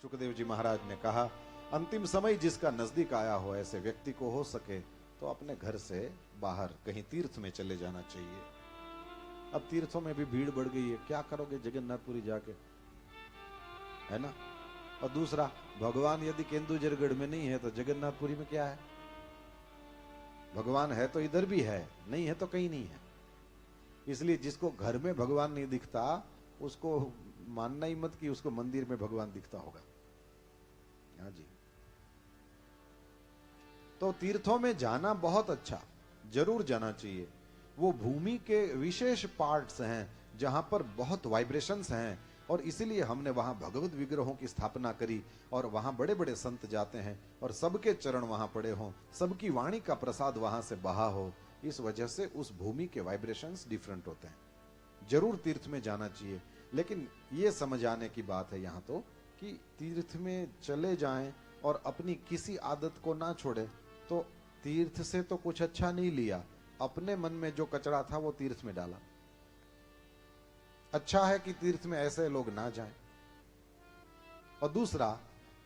सुखदेव जी महाराज ने कहा, अंतिम समय जिसका नजदीक आया हो ऐसे व्यक्ति को हो सके तो अपने घर से बाहर कहीं तीर्थ में चले जाना चाहिए। अब तीर्थों में भी भीड़ बढ़ गई है, क्या करोगे जगन्नाथपुरी जाके, है ना। और दूसरा, भगवान यदि केंदुजरगढ़ में नहीं है तो जगन्नाथपुरी में क्या है? भगवान है तो इधर भी है, नहीं है तो कहीं नहीं है। इसलिए जिसको घर में भगवान नहीं दिखता उसको मानना ही मत कि उसको मंदिर में भगवान दिखता होगा। हाँ जी। तो तीर्थों में जाना बहुत अच्छा, जरूर जाना चाहिए। वो भूमि के विशेष पार्ट्स हैं जहां पर बहुत वाइब्रेशंस हैं, और इसीलिए हमने वहां भगवत विग्रहों की स्थापना करी, और वहां बड़े बड़े संत जाते हैं और सबके चरण वहां पड़े हों, सबकी वाणी का प्रसाद वहां से बहा हो। इस वजह से उस भूमि के वाइब्रेशंस डिफरेंट होते हैं। जरूर तीर्थ में जाना चाहिए, लेकिन ये समझ आने की बात है यहां तो कि तीर्थ में चले जाएं और अपनी किसी आदत को ना छोड़े। तो तीर्थ से तो कुछ अच्छा नहीं लिया, अपने मन में जो कचरा था वो तीर्थ में डाला। अच्छा है कि तीर्थ में ऐसे लोग ना जाएं। और दूसरा,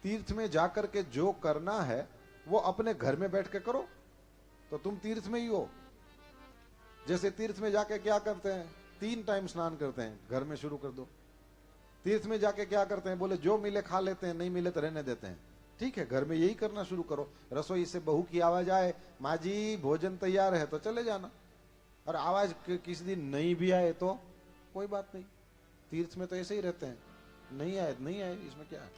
तीर्थ में जाकर के जो करना है वो अपने घर में बैठ के करो तो तुम तीर्थ में ही हो। जैसे तीर्थ में जाके क्या करते हैं, 3 टाइम स्नान करते हैं, घर में शुरू कर दो। तीर्थ में जाके क्या करते हैं, बोले जो मिले खा लेते हैं, नहीं मिले तो रहने देते हैं। ठीक है, घर में यही करना शुरू करो। रसोई से बहू की आवाज आए, माँ जी भोजन तैयार है, तो चले जाना। और आवाज किसी दिन नहीं भी आए तो कोई बात नहीं, तीर्थ में तो ऐसे ही रहते हैं, नहीं आए नहीं आए, इसमें क्या है।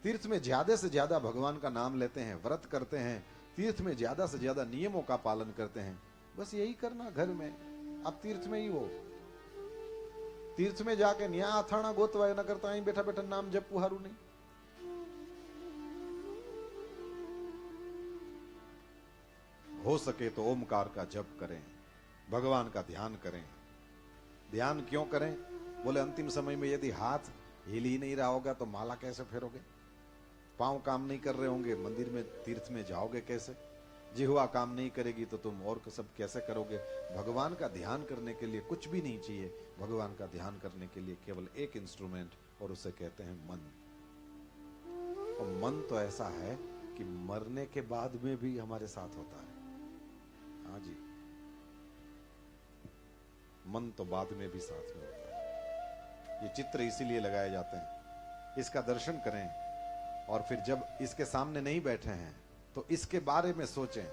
तीर्थ में ज्यादा से ज्यादा भगवान का नाम लेते हैं, व्रत करते हैं, तीर्थ में ज्यादा से ज्यादा नियमों का पालन करते हैं। बस यही करना घर में, आप तीर्थ में ही हो। तीर्थ में जाके न्या अथाणा गोतवा न करता, ही बैठा बैठा नाम जप पुहारू नहीं। हो सके तो ओमकार का जप करें, भगवान का ध्यान करें। ध्यान क्यों करें? बोले अंतिम समय में यदि हाथ हिल ही नहीं रहा होगा तो माला कैसे फेरोगे? पांव काम नहीं कर रहे होंगे, मंदिर में तीर्थ में जाओगे कैसे? जिह्वा काम नहीं करेगी तो तुम और सब कैसे करोगे? भगवान का ध्यान करने के लिए कुछ भी नहीं चाहिए। भगवान का ध्यान करने के लिए केवल एक इंस्ट्रूमेंट, और उसे कहते हैं मन। और मन तो ऐसा है कि मरने के बाद में भी हमारे साथ होता है। हाँ जी, मन तो बाद में भी साथ में होता है। ये चित्र इसीलिए लगाए जाते हैं, इसका दर्शन करें, और फिर जब इसके सामने नहीं बैठे हैं तो इसके बारे में सोचें।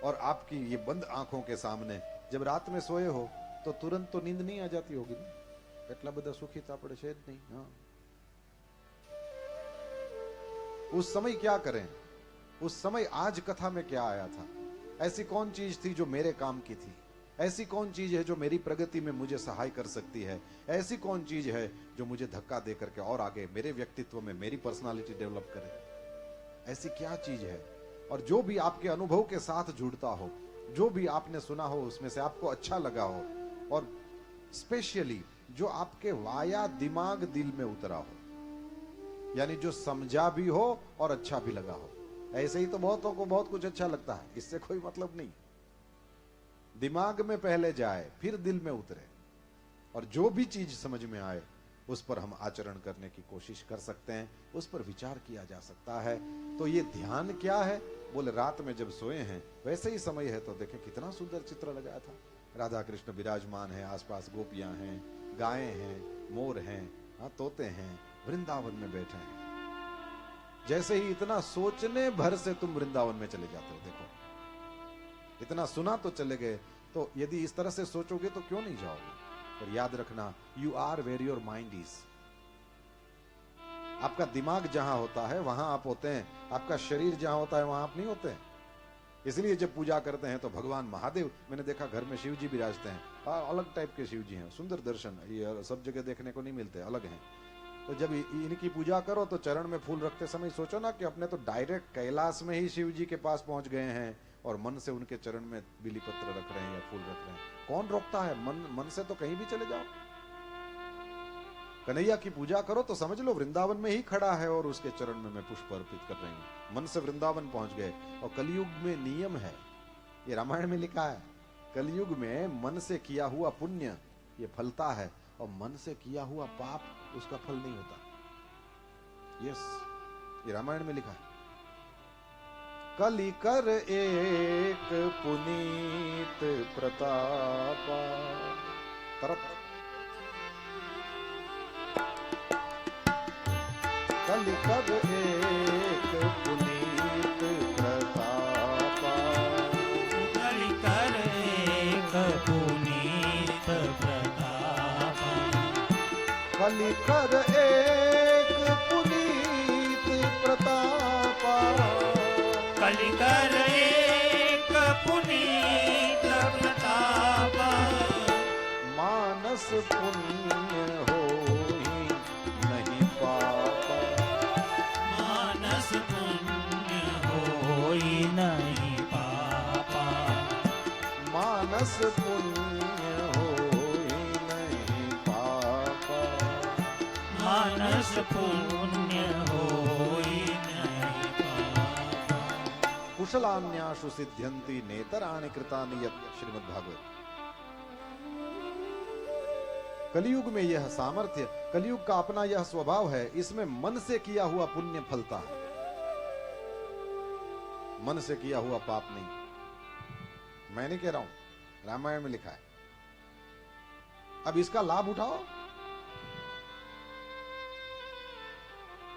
और आपकी ये बंद आंखों के सामने जब रात में सोए हो तो तुरंत तो नींद नहीं आ जाती होगी ना, કેટલા બધા સુખી તો આપણે છે જ नहीं। हाँ, उस समय क्या करें? उस समय आज कथा में क्या आया था? ऐसी कौन चीज थी जो मेरे काम की थी? ऐसी कौन चीज है जो मेरी प्रगति में मुझे सहाय कर सकती है? ऐसी कौन चीज है जो मुझे धक्का दे करके और आगे मेरे व्यक्तित्व में मेरी पर्सनालिटी डेवलप करे? ऐसी क्या चीज है? और जो भी आपके अनुभव के साथ जुड़ता हो, जो भी आपने सुना हो उसमें से आपको अच्छा लगा हो, और स्पेशली जो आपके वाया दिमाग दिल में उतरा हो, यानी जो समझा भी हो और अच्छा भी लगा हो। ऐसे ही तो बहुतों को बहुत कुछ अच्छा लगता है, इससे कोई मतलब नहीं। दिमाग में पहले जाए फिर दिल में उतरे, और जो भी चीज समझ में आए उस पर हम आचरण करने की कोशिश कर सकते हैं, उस पर विचार किया जा सकता है। तो ये ध्यान क्या है? बोले रात में जब सोए हैं वैसे ही समय है तो देखें कितना सुंदर चित्र लगाया था। राधा कृष्ण विराजमान है, आसपास गोपियां हैं, गायें हैं, मोर हैं, हाँ तोते हैं, वृंदावन में बैठे हैं। जैसे ही इतना सोचने भर से तुम वृंदावन में चले जाते हो। देखो, इतना सुना तो चले गए, तो यदि इस तरह से सोचोगे तो क्यों नहीं जाओगे? पर याद रखना, you are where your mind is. आपका दिमाग जहां होता है वहां आप होते हैं, आपका शरीर जहां होता है वहां आप नहीं होते हैं। इसलिए जब पूजा करते हैं तो भगवान महादेव, मैंने देखा घर में शिव जी विराजते हैं, अलग टाइप के शिव जी हैं, सुंदर दर्शन, ये सब जगह देखने को नहीं मिलते, अलग हैं। तो जब इनकी पूजा करो तो चरण में फूल रखते समय सोचो ना कि अपने तो डायरेक्ट कैलाश में ही शिव जी के पास पहुंच गए हैं, और मन से उनके चरण में बिली पत्र रख रहे हैं या फूल रख रहे हैं। कौन रोकता है? मन से तो कहीं भी चले जाओ। कन्हैया की पूजा करो तो समझ लो वृंदावन में ही खड़ा है और उसके चरण में मैं पुष्प अर्पित कर रही हूं। मन से वृंदावन पहुंच गए। और कलयुग में नियम है, ये रामायण में लिखा है, कलयुग में मन से किया हुआ पुण्य ये फलता है, और मन से किया हुआ पाप उसका फल नहीं होता। यस, ये रामायण में लिखा है। कलि कर एक पुनीत प्रतापा, तरत कलि कर एक पुनीत प्रतापा, कलि कर एक पुनीत प्रतापा, कलि कर एक पुनीत प्रतापा, कलि कर एक पुनीत प्रतापा, मानस पुण्य होई नहीं पापा, मानस पुण्य होई नहीं पापा, मानस पुण्य होई नहीं पापा, मानस पुण्य होई नहीं पापा। कुशलान्याशु सिद्ध्यन्ति नेतराणि कृतानि यत्, श्रीमद् भागवत। कलयुग में यह सामर्थ्य, कलयुग का अपना यह स्वभाव है, इसमें मन से किया हुआ पुण्य फलता है, मन से किया हुआ पाप नहीं। मैं नहीं कह रहा हूं, रामायण में लिखा है। अब इसका लाभ उठाओ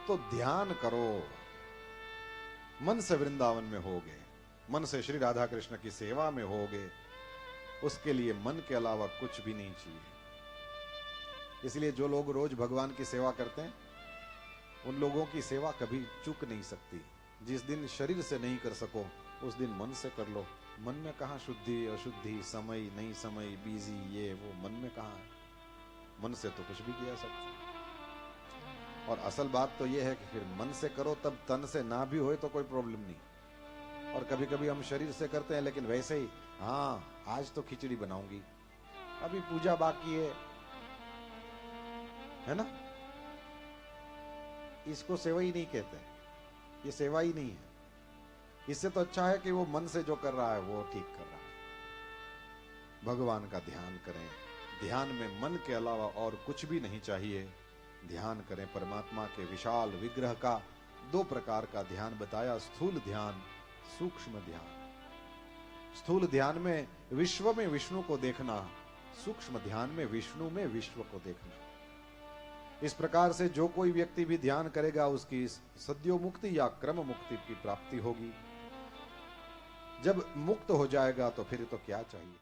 तो ध्यान करो, मन से वृंदावन में होगे, मन से श्री राधा कृष्ण की सेवा में होगे, उसके लिए मन के अलावा कुछ भी नहीं चाहिए। इसलिए जो लोग रोज भगवान की सेवा करते हैं, उन लोगों की सेवा कभी चूक नहीं सकती। जिस दिन शरीर से नहीं कर सको, उस दिन मन से कर लो। मन में कहाँ शुद्धि अशुद्धि, समय नहीं समय, बिजी, ये वो, मन में कहाँ है? मन से तो कुछ भी किया सकते। और असल बात तो ये है कि फिर मन से करो, तब तन से ना भी होए तो कोई प्रॉब्लम नहीं। और कभी कभी हम शरीर से करते हैं, लेकिन वैसे ही, हाँ आज तो खिचड़ी बनाऊंगी, अभी पूजा बाकी है ना, इसको सेवा ही नहीं कहते, ये सेवा ही नहीं है। इससे तो अच्छा है कि वो मन से जो कर रहा है वो ठीक कर रहा है। भगवान का ध्यान करें, ध्यान में मन के अलावा और कुछ भी नहीं चाहिए। ध्यान करें परमात्मा के विशाल विग्रह का। दो प्रकार का ध्यान बताया, स्थूल ध्यान, सूक्ष्म ध्यान। स्थूल ध्यान में विश्व में विष्णु को देखना, सूक्ष्म ध्यान में विष्णु में विश्व को देखना। इस प्रकार से जो कोई व्यक्ति भी ध्यान करेगा, उसकी सद्यो मुक्ति या क्रम मुक्ति की प्राप्ति होगी। जब मुक्त हो जाएगा तो फिर तो क्या चाहिए।